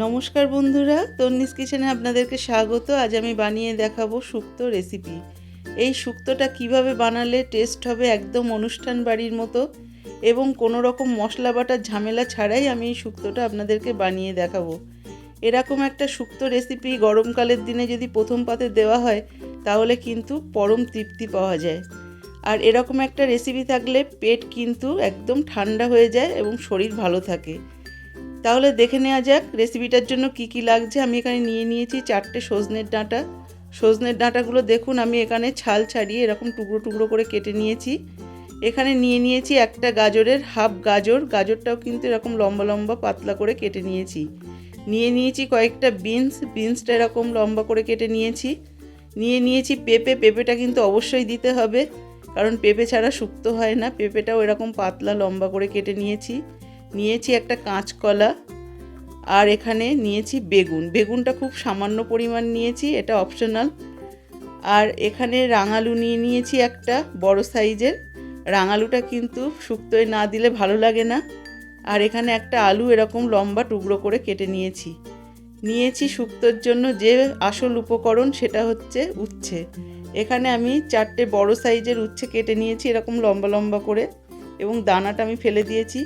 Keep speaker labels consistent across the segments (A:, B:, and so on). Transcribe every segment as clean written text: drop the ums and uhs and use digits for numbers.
A: নমস্কার বন্ধুরা, তন্নিস কিচেনে আপনাদেরকে স্বাগত। আজ আমি বানিয়ে দেখাবো শুক্তো রেসিপি। এই শুক্তোটা কিভাবে বানালে টেস্ট হবে একদম অনুষ্ঠান বাড়ির মতো এবং কোনো রকম মশলা বাটার ঝামেলা ছাড়াই আমি এই শুক্তোটা আপনাদেরকে বানিয়ে দেখাবো। এরকম একটা শুক্তো রেসিপি গরমকালের দিনে যদি প্রথম পাতে দেওয়া হয় তাহলে কিন্তু পরম তৃপ্তি পাওয়া যায়। আর এরকম একটা রেসিপি থাকলে পেট কিন্তু একদম ঠান্ডা হয়ে যায় এবং শরীর ভালো থাকে। তাহলে দেখে নেওয়া যাক রেসিপিটার জন্য কি কি লাগছে। আমি এখানে নিয়ে নিয়েছি 4টে সজনের ডাঁটা। সজনের ডাঁটাগুলো দেখুন আমি এখানে ছাল ছাড়িয়ে এরকম টুকরো টুকরো করে কেটে নিয়েছি। এখানে নিয়ে নিয়েছি একটা গাজরের হাফ গাজর, গাজরটাও কিন্তু এরকম লম্বা লম্বা পাতলা করে কেটে নিয়েছি। নিয়ে নিয়েছি কয়েকটা বিনসটা এরকম লম্বা করে কেটে নিয়েছি। নিয়ে নিয়েছি পেঁপেটা কিন্তু অবশ্যই দিতে হবে, কারণ পেঁপে ছাড়া শুক্তো হয় না। পেঁপেটাও এরকম পাতলা লম্বা করে কেটে নিয়েছি একটা কাঁচকলা, আর এখানে নিয়েছি বেগুনটা খুব সামান্য পরিমাণ নিয়েছি, এটা অপশনাল। আর এখানে রাঙালু নিয়ে নিয়েছি একটা বড় সাইজের। রাঙালুটা কিন্তু শুক্তোয় না দিলে ভালো লাগে না। আর এখানে একটা আলু এরকম লম্বা টুকরো করে কেটে নিয়েছি শুক্তোর জন্য যে আসল উপকরণ, সেটা হচ্ছে উচ্ছে। এখানে আমি 4টে বড় সাইজের উচ্ছে কেটে নিয়েছি এরকম লম্বা লম্বা করে, এবং দানাটা আমি ফেলে দিয়েছি।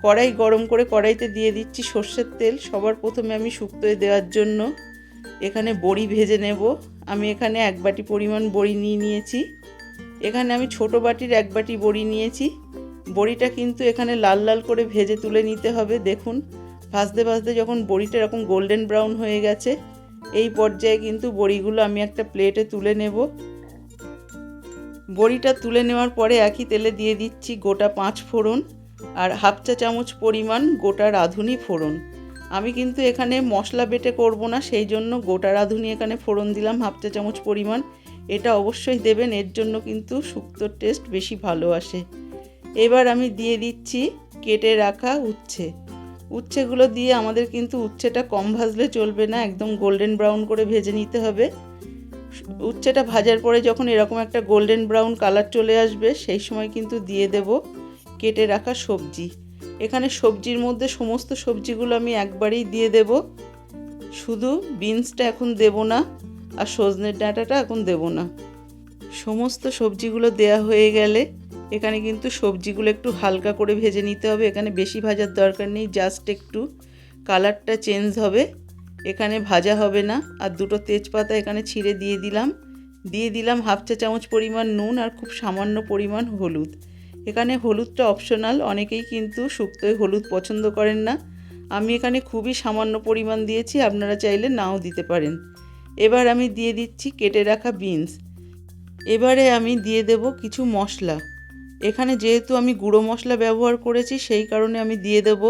A: কড়াই গরম করে কড়াইতে দিয়ে দিচ্ছি সর্ষের তেল। সবার প্রথমে আমি শুক্তোয় দেওয়ার জন্য এখানে বড়ি ভেজে নেব। আমি এখানে 1 বাটি পরিমাণ বড়ি নিয়েছি। এখানে আমি ছোট বাটির 1 বাটি বড়ি নিয়েছি। বড়িটা কিন্তু এখানে লাল লাল করে ভেজে তুলে নিতে হবে। দেখুন ভাজতে ভাজতে যখন বড়িটা এরকম গোল্ডেন ব্রাউন হয়ে গেছে, এই পর্যায়ে কিন্তু বড়িগুলো আমি একটা প্লেটে তুলে নেব। বড়িটা তুলে নেওয়ার পরে একই তেলে দিয়ে দিচ্ছি গোটা 5 ফোড়ন আর হাফ চা চামচ পরিমাণ গোটা রাঁধুনি ফোড়ন। আমি কিন্তু এখানে মশলা বেটে করব না, সেই জন্য গোটা রাঁধুনি এখানে ফোড়ন দিলাম হাফ চা চামচ পরিমাণ। এটা অবশ্যই দেবেন, এর জন্য কিন্তু শুক্তোর টেস্ট বেশি ভালো আসে। এবার আমি দিয়ে দিচ্ছি কেটে রাখা উচ্ছেগুলো দিয়ে আমাদের কিন্তু উচ্ছেটা কম ভাজলে চলবে না, একদম গোল্ডেন ব্রাউন করে ভেজে নিতে হবে। উচ্ছেটা ভাজার পরে যখন এরকম একটা গোল্ডেন ব্রাউন কালার চলে আসবে, সেই সময় কিন্তু দিয়ে দেব কেটে রাখা সবজি। এখানে সবজির মধ্যে সমস্ত সবজিগুলো আমি একবারেই দিয়ে দেব, শুধু বিনসটা এখন দেব না আর সজনের ডাঁটাটা এখন দেব না। সমস্ত সবজিগুলো দেয়া হয়ে গেলে এখানে কিন্তু সবজিগুলো একটু হালকা করে ভেজে নিতে হবে। এখানে বেশি ভাজার দরকার নেই, জাস্ট একটু কালারটা চেঞ্জ হবে, এখানে ভাজা হবে না। আর 2টো তেজপাতা এখানে ছিঁড়ে দিয়ে দিলাম হাফ চা চামচ পরিমাণ নুন আর খুব সামান্য পরিমাণ হলুদ। এখানে হলুদটা অপশনাল, অনেকেই কিন্তু শুক্তোয় হলুদ পছন্দ করেন না। আমি এখানে খুবই সামান্য পরিমাণ দিয়েছি, আপনারা চাইলে নাও দিতে পারেন। এবার আমি দিয়ে দিচ্ছি কেটে রাখা বিনস। এবারে আমি দিয়ে দেব কিছু মশলা। এখানে যেহেতু আমি গুঁড়ো মশলা ব্যবহার করেছি, সেই কারণে আমি দিয়ে দেব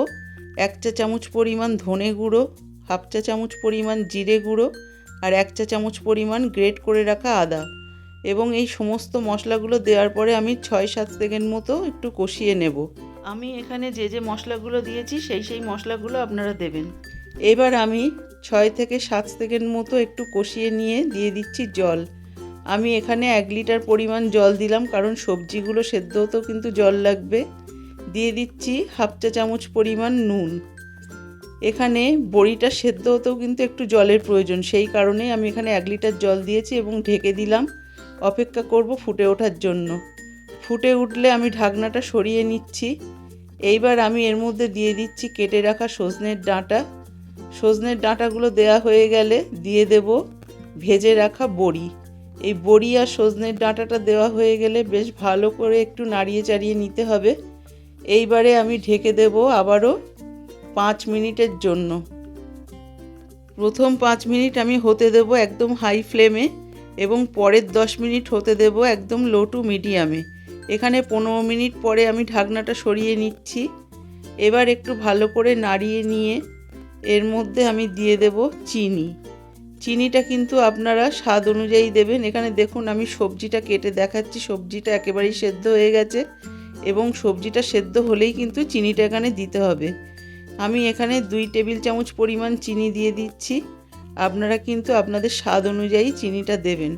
A: 1 চা চামচ পরিমাণ ধনে গুঁড়ো, হাফ চা চামচ পরিমাণ জিরে গুঁড়ো আর 1 চা চামচ পরিমাণ গ্রেট করে রাখা আদা। এবং এই সমস্ত মশলাগুলো দেওয়ার পরে আমি 6-7 সেকেন্ড মতো একটু কষিয়ে নেব। আমি এখানে যে মশলাগুলো দিয়েছি সেই মশলাগুলো আপনারা দেবেন। এবার আমি 6 থেকে 7 সেকেন্ড মতো একটু কষিয়ে নিয়ে দিয়ে দিচ্ছি জল। আমি এখানে 1 লিটার পরিমাণ জল দিলাম, কারণ সবজিগুলো সেদ্ধ হতেও কিন্তু জল লাগবে। দিয়ে দিচ্ছি হাফ চা চামচ পরিমাণ নুন। এখানে বড়িটা সেদ্ধ হতেও কিন্তু একটু জলের প্রয়োজন, সেই কারণেই আমি এখানে 1 লিটার জল দিয়েছি এবং ঢেকে দিলাম। অপেক্ষা করব ফুটে ওঠার জন্য। ফুটে উঠলে আমি ঢাকনাটা সরিয়ে নিচ্ছি। এইবার আমি এর মধ্যে দিয়ে দিচ্ছি কেটে রাখা সজনের ডাঁটাগুলো দেয়া হয়ে গেলে দিয়ে দেব ভেজে রাখা বড়ি। এই বড়ি আর সজনের ডাঁটাটা দেওয়া হয়ে গেলে বেশ ভালো করে একটু নাড়িয়ে চাড়িয়ে নিতে হবে। এইবারে আমি ঢেকে দেব আবারও 5 মিনিটের জন্য। প্রথম 5 মিনিট আমি হতে দেব একদম হাই ফ্লেমে, এবং পরের 10 মিনিট হতে দেব একদম লো টু মিডিয়ামে। এখানে 15 মিনিট পরে আমি ঢাকনাটা সরিয়ে নিচ্ছি। এবার একটু ভালো করে নাড়িয়ে নিয়ে এর মধ্যে আমি দিয়ে দেব চিনিটা কিন্তু আপনারা স্বাদ অনুযায়ী দেবেন। এখানে দেখুন আমি সবজিটা কেটে দেখাচ্ছি, সবজিটা একেবারেই সেদ্ধ হয়ে গেছে, এবং সবজিটা সেদ্ধ হলেই কিন্তু চিনিটা এখানে দিতে হবে। আমি এখানে 2 টেবিল চামচ পরিমাণ চিনি দিয়ে দিচ্ছি। আপনারা কিন্তু আপনাদের স্বাদ অনুযায়ী চিনিটা দেবেন।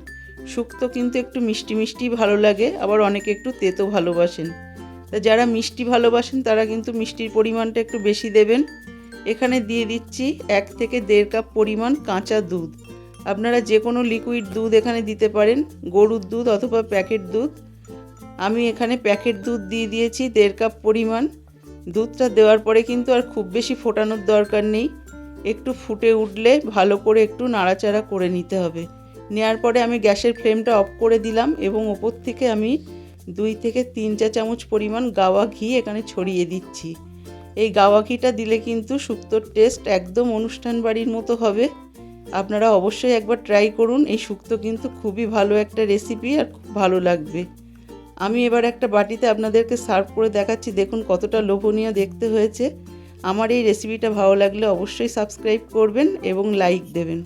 A: শুক্তো কিন্তু একটু মিষ্টি মিষ্টি ভালো লাগে, আবার অনেকে একটু তেতো ভালোবাসেন। তা যারা মিষ্টি ভালোবাসেন তারা কিন্তু মিষ্টির পরিমাণটা একটু বেশি দেবেন। এখানে দিয়ে দিচ্ছি 1 থেকে 1.5 কাপ পরিমাণ কাঁচা দুধ। আপনারা যে কোনো লিকুইড দুধ এখানে দিতে পারেন, গরুর দুধ অথবা প্যাকেট দুধ। আমি এখানে প্যাকেট দুধ দিয়ে দিয়েছি 1.5 কাপ পরিমাণ। দুধটা দেওয়ার পরে কিন্তু আর খুব বেশি ফোটানোর দরকার নেই, একটু ফুটে উঠলে ভালো করে একটু নাড়াচাড়া করে নিতে হবে। নেওয়ার পরে আমি গ্যাসের ফ্লেমটা অফ করে দিলাম এবং ওপর থেকে আমি 2 থেকে 3 চা চামচ পরিমাণ গাওয়া ঘি এখানে ছড়িয়ে দিচ্ছি। এই গাওয়া ঘিটা দিলে কিন্তু শুক্তোর টেস্ট একদম অনুষ্ঠান বাড়ির মতো হবে। আপনারা অবশ্যই একবার ট্রাই করুন, এই শুক্তো কিন্তু খুবই ভালো একটা রেসিপি আর খুব ভালো লাগবে। আমি এবার একটা বাটিতে আপনাদেরকে সার্ভ করে দেখাচ্ছি, দেখুন কতটা লোভনীয় দেখতে হয়েছে। আমার এই রেসিপিটা ভালো লাগলে অবশ্যই সাবস্ক্রাইব করবেন এবং লাইক দেবেন।